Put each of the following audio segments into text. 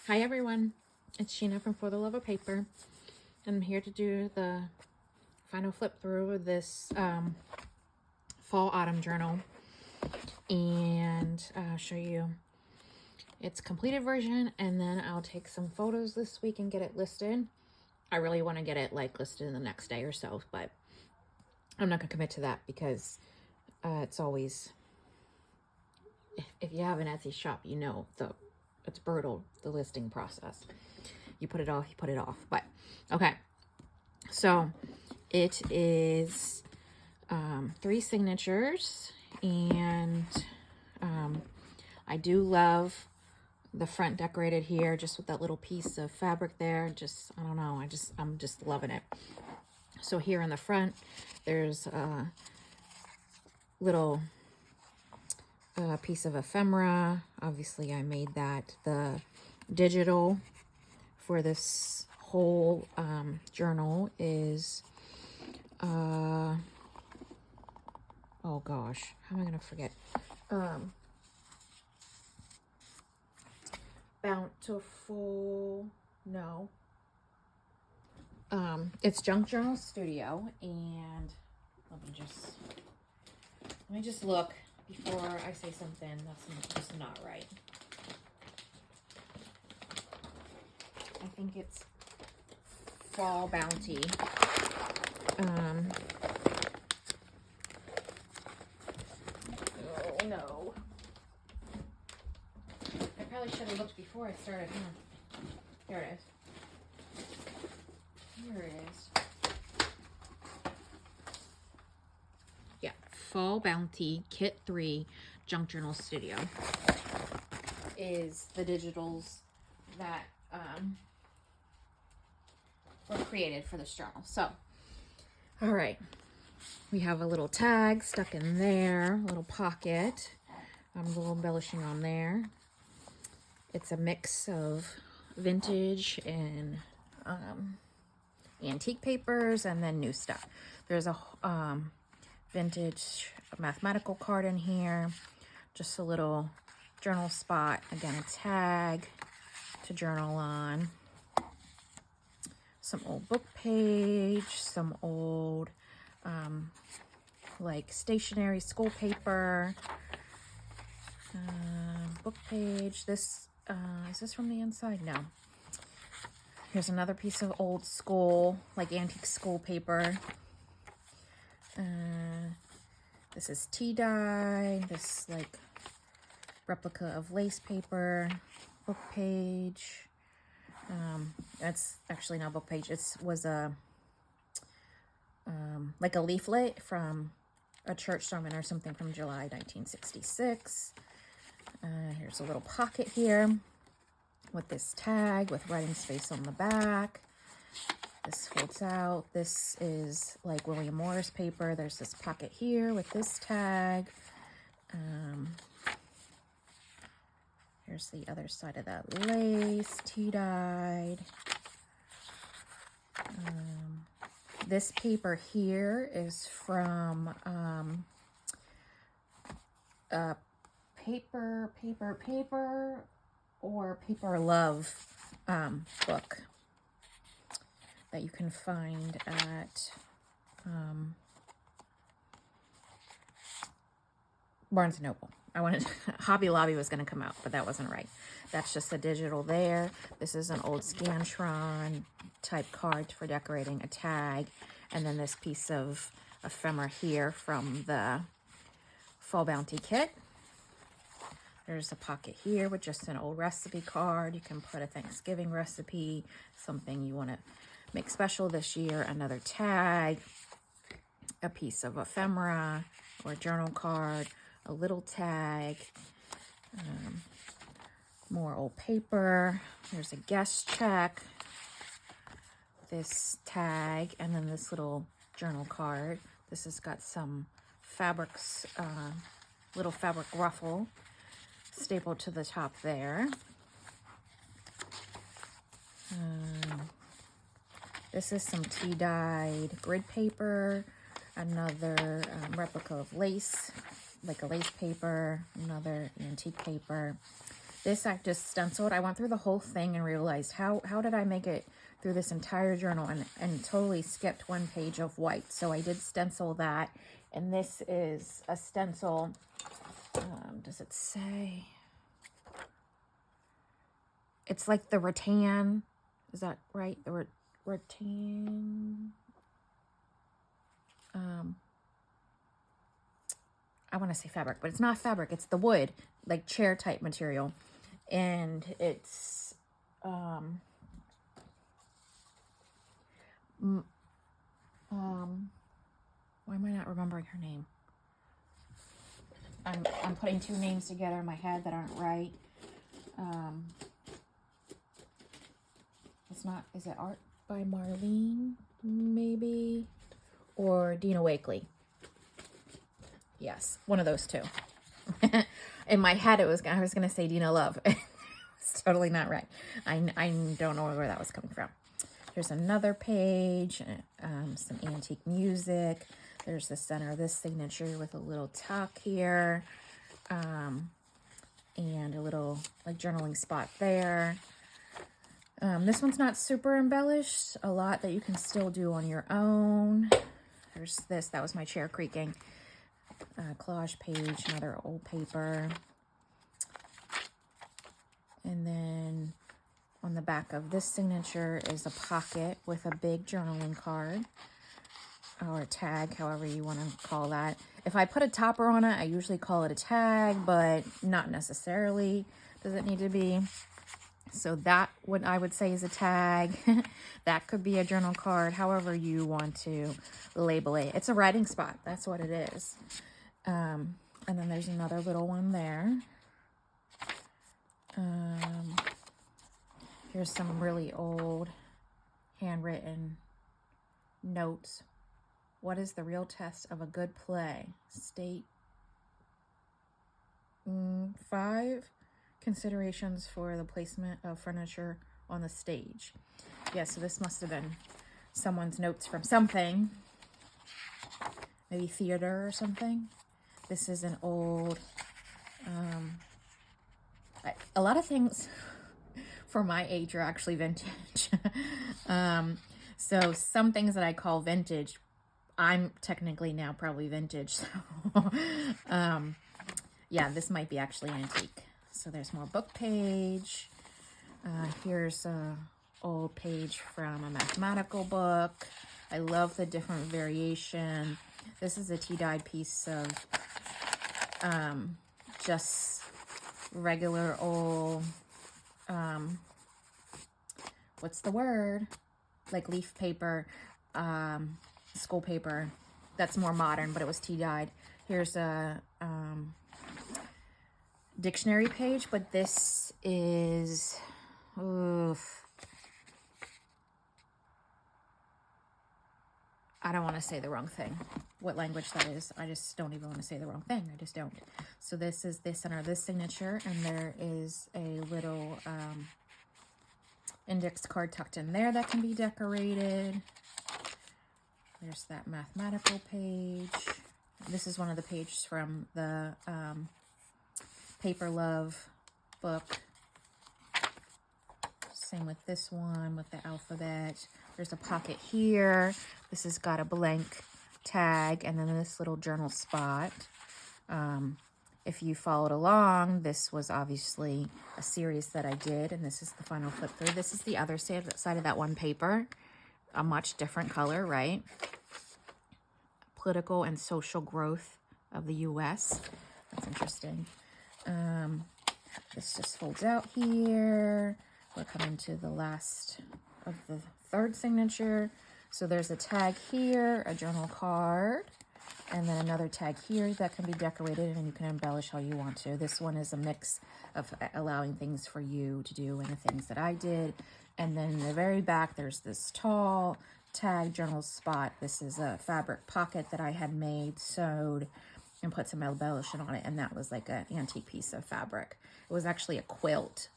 Hi everyone, it's Sheena from For the Love of Paper. I'm here to do the final flip through of this fall autumn journal and show you its completed version, and then I'll take some photos this week and get it listed. I really want to get it listed in the next day or so, but I'm not gonna commit to that because it's always, if you have an Etsy shop, you know it's brutal, the listing process. You put it off, but okay. So it is 3 signatures, and I do love the front decorated here, just with that little piece of fabric there. Just, I don't know, I'm just loving it. So here in the front, there's a little piece of ephemera. Obviously, I made that. The digital for this whole journal is, oh gosh, how am I going to forget? Bountiful, no. It's Junk Journal Studio, and let me just look before I say something that's just not right. I think it's Fall Bounty. Oh no. I probably should have looked before I started, huh? There it is. Here it is. Yeah, Fall Bounty Kit 3 Junk Journal Studio is the digitals that were created for this journal. So, all right, we have a little tag stuck in there, a little pocket. I'm a little embellishing on there. It's a mix of vintage and antique papers, and then new stuff. There's a vintage mathematical card in here, just a little journal spot, again a tag to journal on, some old book page, some old like stationery school paper, book page. This is this from the inside? No. Here's another piece of old school, like antique school paper. This is tea dye. This like replica of lace paper. Book page. That's actually not a book page. It was a like a leaflet from a church sermon or something from July 1966. Here's a little pocket here with this tag with writing space on the back. This folds out. This is like William Morris paper. There's this pocket here with this tag. Here's the other side of that lace, tea-dyed. This paper here is from Paper or Paper Love book that you can find at Barnes & Noble. I wanted Hobby Lobby was going to come out, but that wasn't right. That's just a digital there. This is an old Scantron type card for decorating a tag, and then this piece of ephemera here from the Fall Bounty kit. There's a pocket here with just an old recipe card. You can put a Thanksgiving recipe, something you want to make special this year, another tag, a piece of ephemera or journal card, a little tag, more old paper. There's a guest check, this tag, and then this little journal card. This has got some fabrics, little fabric ruffle stapled to the top there. This is some tea-dyed grid paper, another replica of lace, like a lace paper, another antique paper. This I just stenciled. I went through the whole thing and realized how did I make it through this entire journal and totally skipped one page of white. So I did stencil that. And this is a stencil. Does it say? It's like the rattan. Is that right? The rattan. I want to say fabric, but it's not fabric. It's the wood, like chair type material. And it's, why am I not remembering her name? I'm putting two names together in my head that aren't right. It's not, is it art by Marlene, maybe? Or Dina Wakely? Yes, one of those two. In my head, I was going to say Dina Love. It's totally not right. I don't know where that was coming from. Here's another page, some antique music. There's the center of this signature with a little tuck here, and a little like journaling spot there. This one's not super embellished. A lot that you can still do on your own. There's this. That was my chair creaking. Collage page, another old paper. And then on the back of this signature is a pocket with a big journaling card. Or a tag, however you want to call that. If I put a topper on it, I usually call it a tag, but not necessarily does it need to be. So that, what I would say, is a tag. That could be a journal card, however you want to label it. It's a writing spot. That's what it is. And then there's another little one there. Here's some really old handwritten notes. What is the real test of a good play? State 5 considerations for the placement of furniture on the stage. Yeah, so this must have been someone's notes from something. Maybe theater or something. This is an old, a lot of things for my age are actually vintage. So some things that I call vintage, I'm technically now probably vintage. So, yeah, this might be actually antique. So there's more book page. Here's a old page from a mathematical book. I love the different variation. This is a tea-dyed piece of just regular old, what's the word? Like leaf paper, school paper. That's more modern, but it was tea-dyed. Here's a dictionary page, but this is, I don't want to say the wrong thing. What language that is, I just don't even want to say the wrong thing. I just don't. So this is the center of this signature, and there is a little index card tucked in there that can be decorated. There's that mathematical page. This is one of the pages from the Paper Love book. Same with this one with the alphabet. There's a pocket here. This has got a blank tag and then this little journal spot. If you followed along, this was obviously a series that I did, and this is the final flip through. This is the other side of that one paper. A much different color, right? Political and social growth of the U.S. That's interesting. This just folds out here. We're coming to the last of the third signature. So there's a tag here, a journal card, and then another tag here that can be decorated, and you can embellish how you want to. This one is a mix of allowing things for you to do and the things that I did. And then in the very back, there's this tall tag journal spot. This is a fabric pocket that I had made, sewed, and put some embellishment on it, and that was like an antique piece of fabric. It was actually a quilt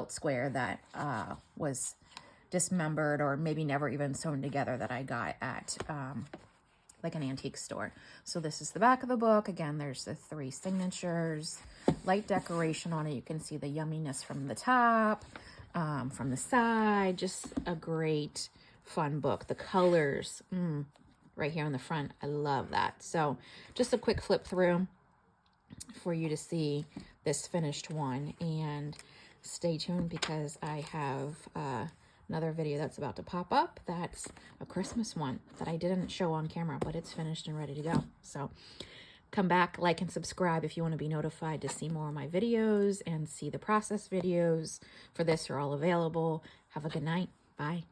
square that was dismembered or maybe never even sewn together that I got at like an antique store. So this is the back of the book. Again, there's the 3 signatures, light decoration on it. You can see the yumminess from the top, from the side. Just a great, fun book. The colors, right here on the front, I love that. So just a quick flip through for you to see this finished one, and stay tuned because I have another video that's about to pop up. That's a Christmas one that I didn't show on camera, but it's finished and ready to go. So come back, like and subscribe if you want to be notified to see more of my videos and see the process videos for this are all available. Have a good night. Bye.